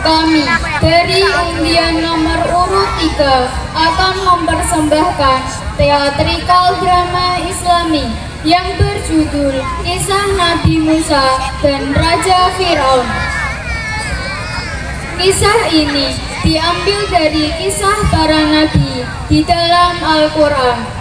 Kami dari undian nomor urut 3 akan mempersembahkan teatrikal drama Islami yang berjudul Kisah Nabi Musa dan Raja Fir'aun. Kisah ini diambil dari kisah para nabi di dalam Al-Quran.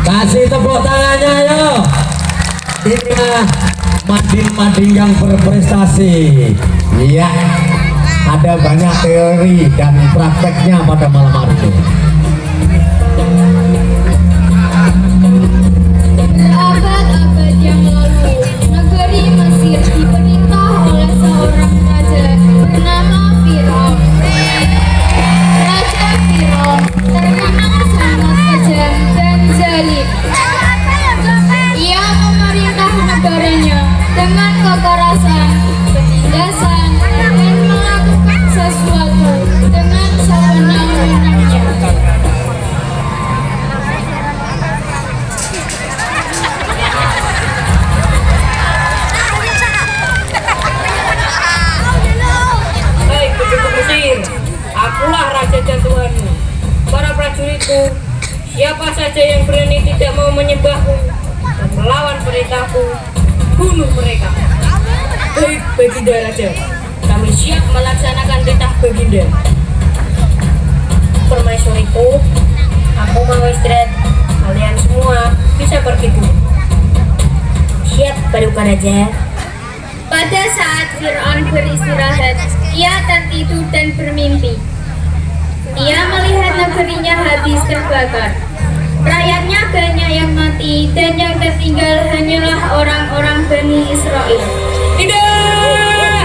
Kasih tepuk tangannya yo. Inilah mading-mading yang berprestasi. Iya, ada banyak teori dan prakteknya pada malam hari ini. Berabad-abad yang lalu, negeri Mesir diperintah oleh seorang raja bernama Fir'aun. Raja Fir'aun terkenal sangat kejam dan zalim. Ia memerintah negaranya dengan kekerasan, penindasan, dan melakukan sesuatu dengan sewenang-wenangnya. Hei penduduk Mesir, akulah raja dan Tuhanmu. Para prajuritku, siapa saja yang berani tidak mau menyembahku dan melawan perintahku, bunuh mereka. Baik, Baginda Raja, kami siap melaksanakan titah Baginda. Permaisuriku, aku mau istirahat. Kalian semua bisa pergi dulu. Siap, Paduka Raja. Pada saat Fir'aun beristirahat, ia tertidur dan bermimpi. Ia melihat negerinya habis terbakar. Rakyatnya banyak yang mati dan yang tertinggal hanyalah orang-orang Bani Israel. Tidak!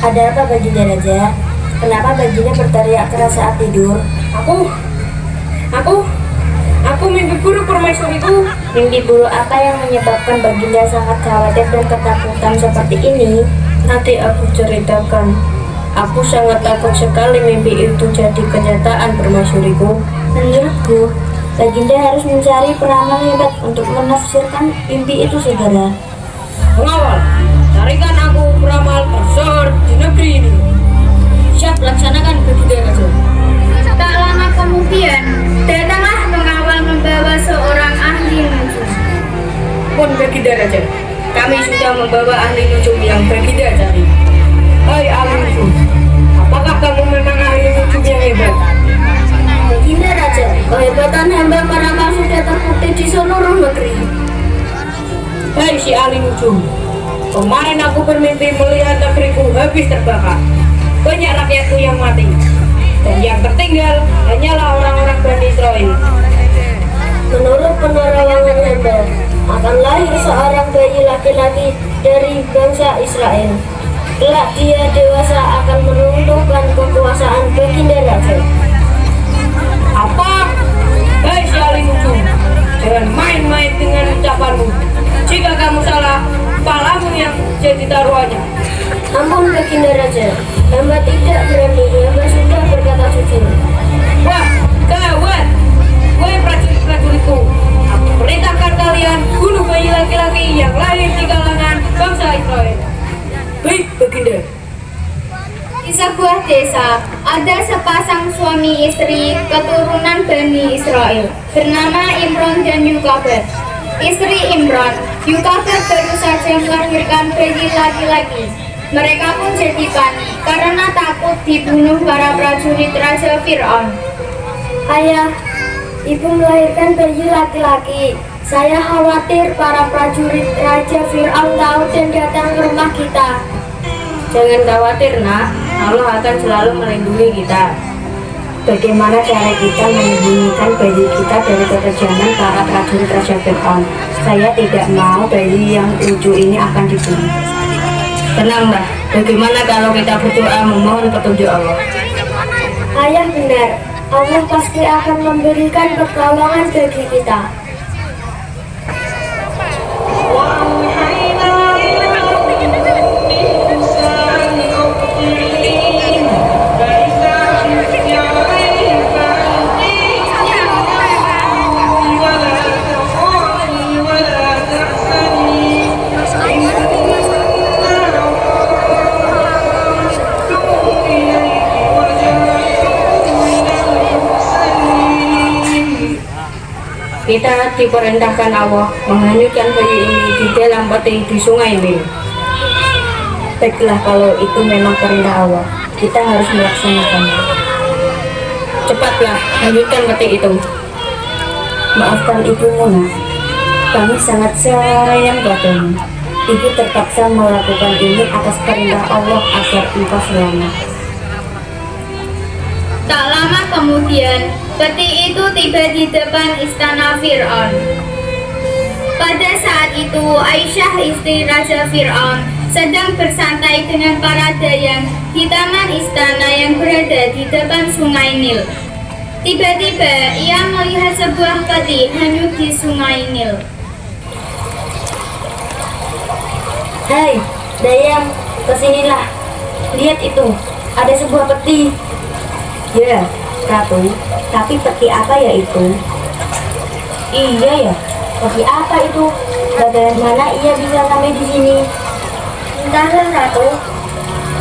Ada apa Baginda Raja? Kenapa Baginda berteriak keras saat tidur? Aku mimpi buruk permaisuriku. Mimpi buruk apa yang menyebabkan Baginda sangat khawatir dan ketakutan seperti ini? Nanti aku ceritakan. Aku sangat takut sekali mimpi itu jadi kenyataan permaisuriku. Menurutku, Baginda harus mencari peramal hebat untuk menafsirkan mimpi itu segera. Pengawal, carikan aku peramal tersor di negeri ini. Siap, laksanakan Baginda Raja. Tak lama kemudian, datanglah pengawal membawa seorang ahli nujum. Pun Baginda Raja, kami sudah membawa ahli nujum yang Baginda cari. Hai ahli nujum, apakah kamu memang ahli nujum yang hebat? Baginda Raja, kehebatan hamba peramal sudah terbukti di seluruh negeri. Hai si ahli nujum, kemarin aku bermimpi melihat negeriku habis terbakar. Banyak rakyatku yang mati, dan yang tertinggal hanyalah orang-orang Bani Israel. Menurut penerawangan hamba, akan lahir seorang bayi laki-laki dari bangsa Israel. Kelak dia dewasa akan meruntuhkan kekuasaan Baginda Raja. Apa? Hei si ahli nujum, jangan main-main dengan ucapanmu. Jika kamu salah, palamu yang jadi taruhannya. Ampun Baginda Raja, hamba tidak berani, hamba sudah berkata jujur. Wah, gawat! Wahai prajurit-prajuritku, aku perintahkan kalian bunuh bayi laki-laki yang lahir di kalangan bangsa Israel. Baik, Baginda. Di sebuah desa, ada sepasang suami istri keturunan Bani Israel bernama Imron dan Yukabed. Istri Imron, Yukabed baru saja melahirkan bayi laki-laki. Mereka pun jadi panik karena takut dibunuh para prajurit Raja Fir'aun. Ayah, ibu melahirkan bayi laki-laki. Saya khawatir para prajurit Raja Fir'aun tahu dan datang ke rumah kita. Jangan khawatir, nak. Allah akan selalu melindungi kita. Bagaimana cara kita menyembunyikan bayi kita dari kekejaman para prajurit Raja Fir'aun? Saya tidak mau bayi yang lucu ini akan dibunuh. Tenanglah, bagaimana kalau kita berdoa memohon petunjuk Allah? Ayah benar, Allah pasti akan memberikan pertolongan bagi kita. Kita diperintahkan Allah menghanyutkan bayi ini di dalam peti di sungai Nil. Baiklah, kalau itu memang perintah Allah, kita harus melaksanakannya. Cepatlah, hanyutkan peti itu. Maafkan Ibu Muna, kami sangat sayang padamu. Ibu terpaksa melakukan ini atas perintah Allah agar engkau selamat. Tak lama kemudian, peti itu tiba di depan istana Fir'aun. Pada saat itu, Aisyah istri Raja Fir'aun sedang bersantai dengan para dayang di taman istana yang berada di depan sungai Nil. Tiba-tiba, ia melihat sebuah peti hanyut di sungai Nil. Hai, dayang, kesinilah. Lihat itu, ada sebuah peti. Ya, Ratu, tapi peti apa ya itu? Iya ya, peti apa itu? Bagaimana ia bisa sampai di sini? Entahlah, Ratu.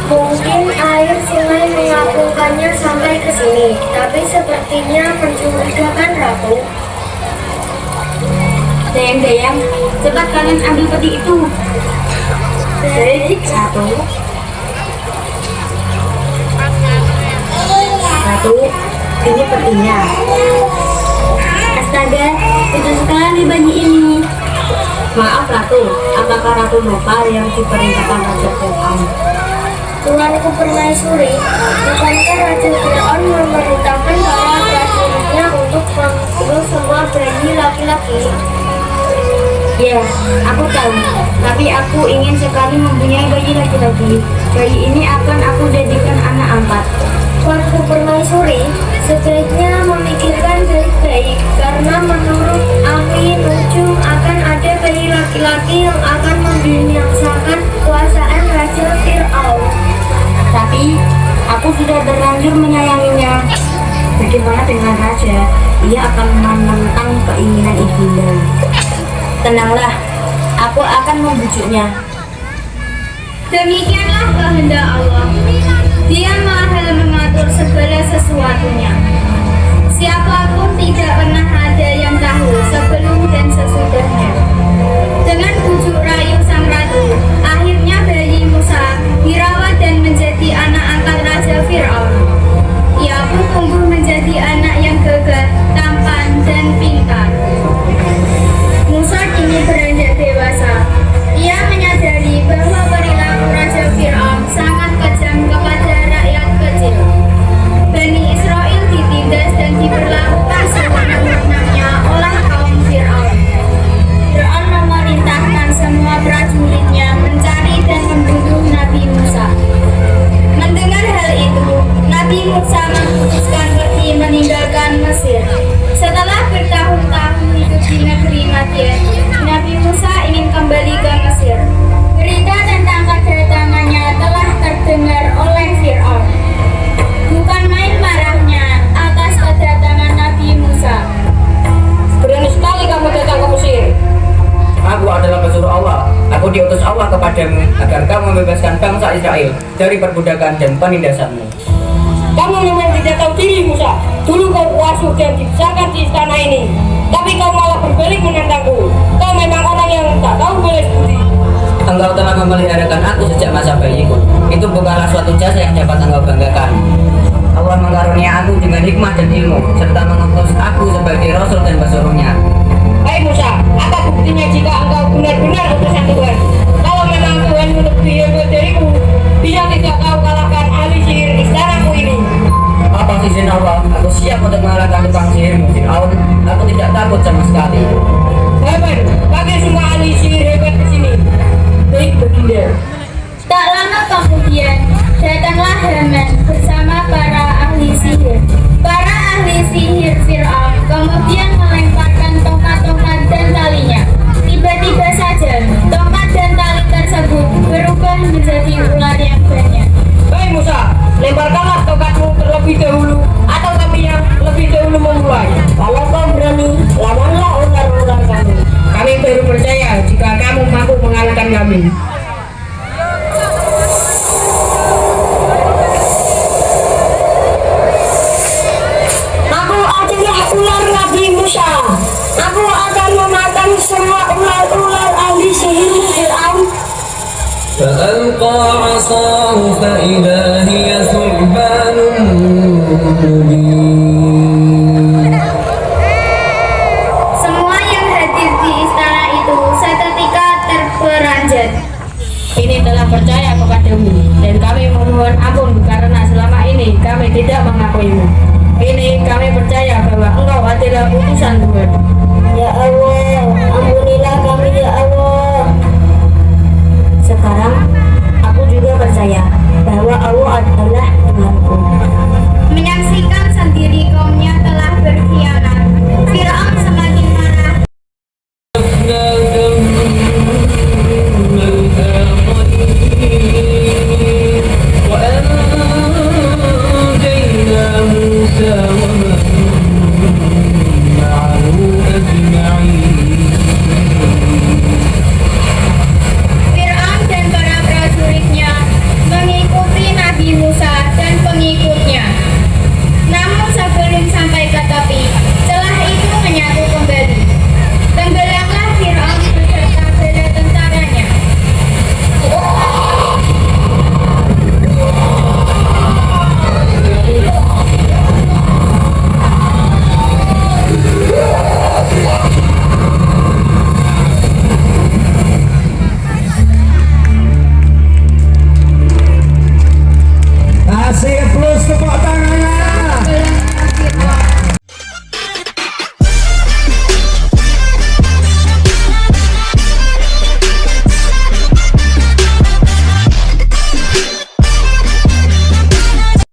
Mungkin air sungai mengapungkannya sampai ke sini, tapi sepertinya mencurigakan, Ratu. Dayang-dayang, cepat kalian ambil peti itu. Baik, Ratu. Ratu, ini petinya. Astaga, lucu sekali bayi ini. Maaf Ratu, apakah Ratu lupa yang diperintahkan Raja Fir'aun? Tuanku Permaisuri, bukankah Raja Fir'aun memerintahkan para prajuritnya untuk membunuh semua bayi laki-laki? Ya, aku tahu, tapi aku ingin sekali mempunyai bayi laki-laki. Bayi ini akan aku jadikan anak angkat. Tuanku Permaisuri, sebaiknya memikirkan baik-baik, karena menurut ahli nujum akan ada bayi laki-laki yang akan membinasakan kekuasaan Raja Fir'aun. Tapi, aku sudah terlanjur menyayanginya. Bagaimana dengan Raja? Ia akan menentang keinginan ibunda. Tenanglah, aku akan membujuknya. Demikianlah kehendak Allah. Dia maha mengatur segala sesuatunya. Siapapun tidak pernah ada yang tahu sebelum dan sesudahnya. Dengan bujuk rayu sang ratu, akhirnya bayi Musa dirawat dan menjadi anak angkat Raja Fir'aun. Ia pun tumbuh menjadi anak yang gagah, tampan, dan pintar. Musa kini beranjak dewasa. Ia menyadari bahwa perilaku Raja Fir'aun sangat kejam kepada rakyat kecil. Bani Israel ditindas dan diperlakukan sewenang-wenangnya oleh kaum Fir'aun. Fir'aun memerintahkan semua prajuritnya mencari dan membunuh Nabi Musa. Mendengar hal itu, Nabi Musa memutuskan pergi meninggalkan Mesir. Setelah bertahun-tahun hidup di negeri Madian, Nabi Musa ingin kembali ke Mesir. Berita tentang kedatangannya telah terdengar oleh Fir'aun. Bukan main marahnya atas kedatangan Nabi Musa. Berani sekali kamu datang ke Mesir. Aku adalah pesuruh Allah. Aku diutus Allah kepadamu agar kamu membebaskan bangsa Israel dari perbudakan dan penindasanmu. Kamu memang tidak tahu diri, Musa. Dulu kau kuasuh dan dibesarkan di istana ini, tapi kau malah berbalik menentangku. Kau memang orang yang tak tahu balas budi. Engkau telah memeliharakan aku sejak masa bayiku. Itu bukanlah suatu jasa yang dapat engkau banggakan. Allah mengarunia aku dengan hikmah dan ilmu, serta mengutus aku sebagai rasul dan pesuruhnya. Hai Musa, apa buktinya jika engkau benar-benar utusan Tuhan? Kalau memang Tuhan lebih hebat dariku, bisa tidak kau kalahkan ahli sihir istanaku ini? Atas izin Allah, aku siap untuk mengalahkan tukang sihirmu, Fir'aun. Aku tidak takut sama sekali. Hebat, pakai semua ahli sihir hebat di sini. Baik baginda. Tak lama kemudian, datanglah Haman bersama para ahli sihir. Para ahli sihir Fir'aun kemudian melemparkan tongkat-tongkat dan talinya. Tiba-tiba saja, tongkat dan tali tersebut berubah menjadi ular yang banyak. Baik Musa, lemparkanlah tongkatmu terlebih dahulu, atau kami yang lebih dahulu memulai. Kalau kau berani, lawanlah ular-ular kami. Kami baru percaya jika kamu mampu mengalahkan kami. Aku adalah ular Nabi Musa. Aku فألقى عصاه فإذا هي ثعبان مبين. Semua yang hadir di istana itu seketika terperanjat. Ini telah percaya kepadamu dan kami memohon ampun karena selama ini kami tidak mengakuimu. Ini kami percaya bahwa engkau adalah utusan Tuhan. Ya Allah, ampunilah kami ya